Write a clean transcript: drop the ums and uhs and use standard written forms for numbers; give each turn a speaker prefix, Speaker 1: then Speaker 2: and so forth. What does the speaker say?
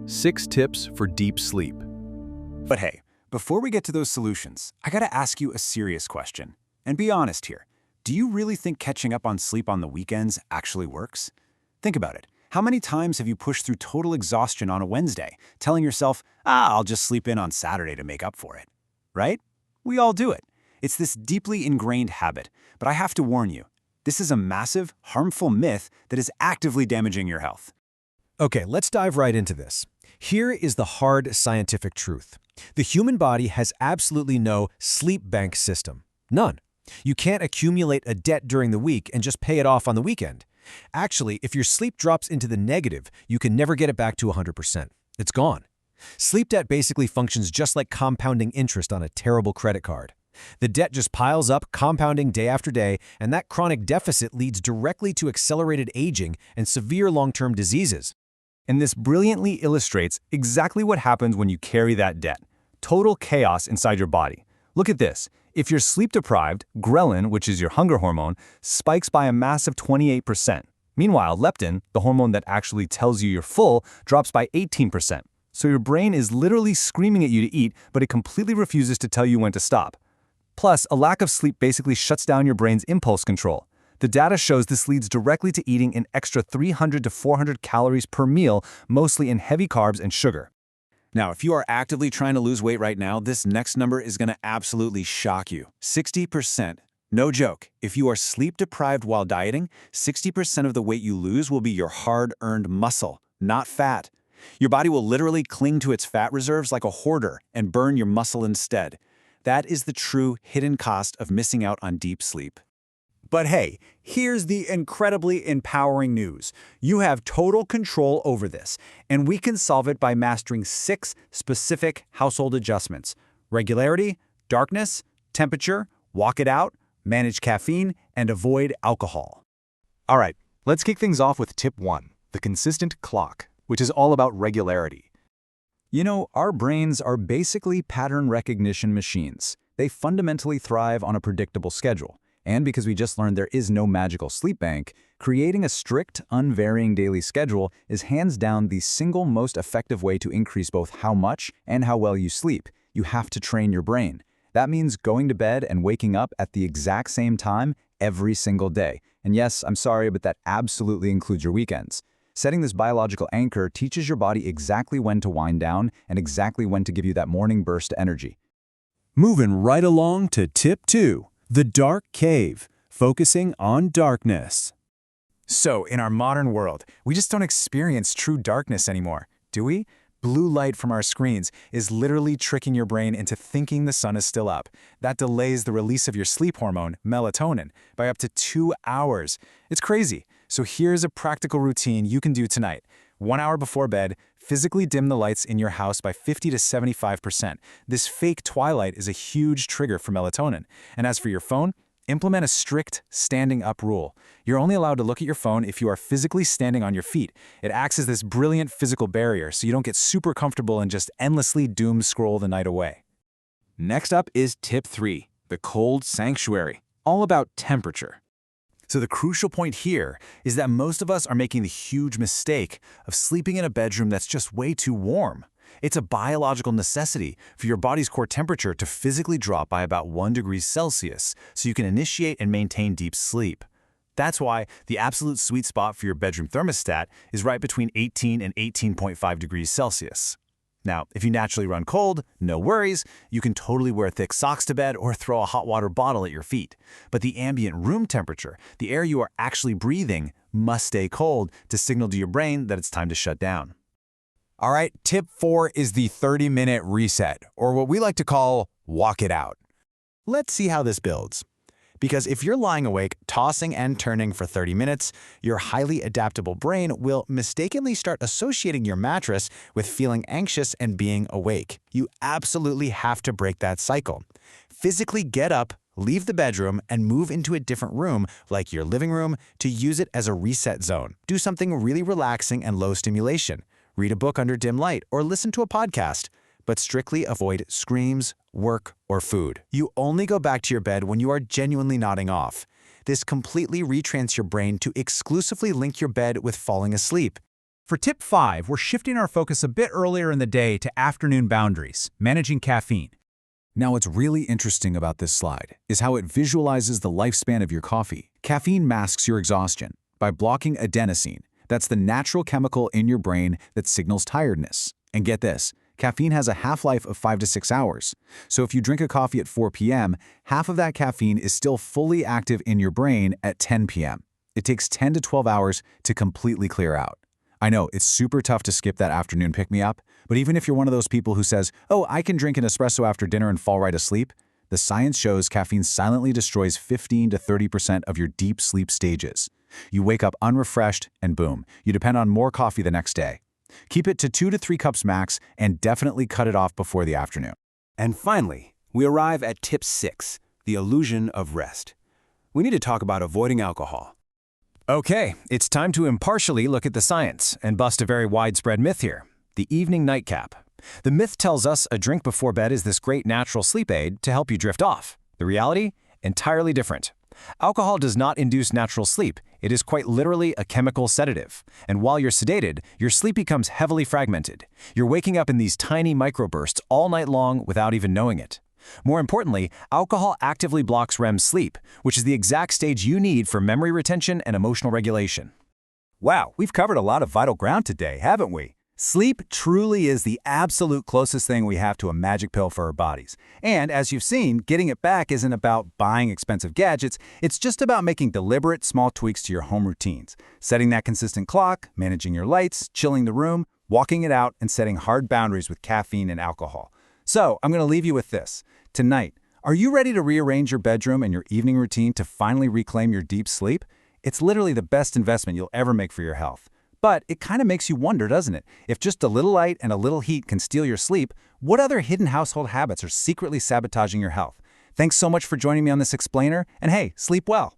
Speaker 1: 6 tips for deep sleep.
Speaker 2: But hey, before we get to those solutions, I gotta ask you a serious question. And be honest here. Do you really think catching up on sleep on the weekends actually works? Think about it. How many times have you pushed through total exhaustion on a Wednesday, telling yourself, I'll just sleep in on Saturday to make up for it? Right? We all do it. It's this deeply ingrained habit. But I have to warn you, this is a massive, harmful myth that is actively damaging your health.
Speaker 3: Okay, let's dive right into this. Here is the hard scientific truth. The human body has absolutely no sleep bank system. None. You can't accumulate a debt during the week and just pay it off on the weekend. Actually, if your sleep drops into the negative, you can never get it back to 100%. It's gone. Sleep debt basically functions just like compounding interest on a terrible credit card. The debt just piles up, compounding day after day, and that chronic deficit leads directly to accelerated aging and severe long-term diseases.
Speaker 2: And this brilliantly illustrates exactly what happens when you carry that debt. Total chaos inside your body. Look at this. If you're sleep deprived, ghrelin, which is your hunger hormone, spikes by a massive 28%. Meanwhile, leptin, the hormone that actually tells you you're full, drops by 18%. So your brain is literally screaming at you to eat, but it completely refuses to tell you when to stop. Plus, a lack of sleep basically shuts down your brain's impulse control. The data shows this leads directly to eating an extra 300 to 400 calories per meal, mostly in heavy carbs and sugar. Now, if you are actively trying to lose weight right now, this next number is going to absolutely shock you. 60%. No joke. If you are sleep deprived while dieting, 60% of the weight you lose will be your hard-earned muscle, not fat. Your body will literally cling to its fat reserves like a hoarder and burn your muscle instead. That is the true hidden cost of missing out on deep sleep.
Speaker 4: But hey, here's the incredibly empowering news. You have total control over this, and we can solve it by mastering 6 specific household adjustments: regularity, darkness, temperature, walk it out, manage caffeine, and avoid alcohol.
Speaker 5: All right, let's kick things off with tip 1, the consistent clock, which is all about regularity.
Speaker 2: You know, our brains are basically pattern recognition machines. They fundamentally thrive on a predictable schedule. And because we just learned there is no magical sleep bank, creating a strict, unvarying daily schedule is hands down the single most effective way to increase both how much and how well you sleep. You have to train your brain. That means going to bed and waking up at the exact same time every single day. And yes, I'm sorry, but that absolutely includes your weekends. Setting this biological anchor teaches your body exactly when to wind down and exactly when to give you that morning burst of energy.
Speaker 1: Moving right along to tip 2. The dark cave, focusing on darkness.
Speaker 4: So, in our modern world, we just don't experience true darkness anymore, do we? Blue light from our screens is literally tricking your brain into thinking the sun is still up. That delays the release of your sleep hormone, melatonin, by up to 2 hours. It's crazy. So here's a practical routine you can do tonight. 1 hour before bed, physically dim the lights in your house by 50 to 75%. This fake twilight is a huge trigger for melatonin. And as for your phone, implement a strict standing up rule. You're only allowed to look at your phone if you are physically standing on your feet. It acts as this brilliant physical barrier so you don't get super comfortable and just endlessly doom scroll the night away.
Speaker 2: Next up is tip 3, the cold sanctuary, all about temperature. So the crucial point here is that most of us are making the huge mistake of sleeping in a bedroom that's just way too warm. It's a biological necessity for your body's core temperature to physically drop by about 1 degree Celsius so you can initiate and maintain deep sleep. That's why the absolute sweet spot for your bedroom thermostat is right between 18 and 18.5 degrees Celsius. Now, if you naturally run cold, no worries. You can totally wear thick socks to bed or throw a hot water bottle at your feet. But the ambient room temperature, the air you are actually breathing, must stay cold to signal to your brain that it's time to shut down.
Speaker 4: All right, tip 4 is the 30-minute reset, or what we like to call walk it out. Let's see how this builds. Because if you're lying awake, tossing and turning for 30 minutes, your highly adaptable brain will mistakenly start associating your mattress with feeling anxious and being awake. You absolutely have to break that cycle. Physically get up, leave the bedroom, and move into a different room, like your living room, to use it as a reset zone. Do something really relaxing and low stimulation. Read a book under dim light or listen to a podcast. But strictly avoid screams, work, or food. You only go back to your bed when you are genuinely nodding off. This completely retrains your brain to exclusively link your bed with falling asleep.
Speaker 6: For tip 5, we're shifting our focus a bit earlier in the day to afternoon boundaries, managing caffeine.
Speaker 2: Now, what's really interesting about this slide is how it visualizes the lifespan of your coffee. Caffeine masks your exhaustion by blocking adenosine. That's the natural chemical in your brain that signals tiredness. And get this, caffeine has a half-life of 5 to 6 hours. So if you drink a coffee at 4 p.m., half of that caffeine is still fully active in your brain at 10 p.m. It takes 10 to 12 hours to completely clear out. I know, it's super tough to skip that afternoon pick-me-up, but even if you're one of those people who says, oh, I can drink an espresso after dinner and fall right asleep, the science shows caffeine silently destroys 15 to 30% of your deep sleep stages. You wake up unrefreshed, and boom, you depend on more coffee the next day. Keep it to 2 to 3 cups max, and definitely cut it off before the afternoon.
Speaker 1: And finally, we arrive at tip 6, the illusion of rest. We need to talk about avoiding alcohol.
Speaker 3: Okay, it's time to impartially look at the science and bust a very widespread myth here, the evening nightcap. The myth tells us a drink before bed is this great natural sleep aid to help you drift off. The reality? Entirely different. Alcohol does not induce natural sleep. It is quite literally a chemical sedative. And while you're sedated, your sleep becomes heavily fragmented. You're waking up in these tiny microbursts all night long without even knowing it. More importantly, alcohol actively blocks REM sleep, which is the exact stage you need for memory retention and emotional regulation.
Speaker 6: Wow, we've covered a lot of vital ground today, haven't we? Sleep truly is the absolute closest thing we have to a magic pill for our bodies. And as you've seen, getting it back isn't about buying expensive gadgets, it's just about making deliberate small tweaks to your home routines. Setting that consistent clock, managing your lights, chilling the room, walking it out, and setting hard boundaries with caffeine and alcohol. So, I'm going to leave you with this. Tonight, are you ready to rearrange your bedroom and your evening routine to finally reclaim your deep sleep? It's literally the best investment you'll ever make for your health. But it kind of makes you wonder, doesn't it? If just a little light and a little heat can steal your sleep, what other hidden household habits are secretly sabotaging your health? Thanks so much for joining me on this explainer, and hey, sleep well.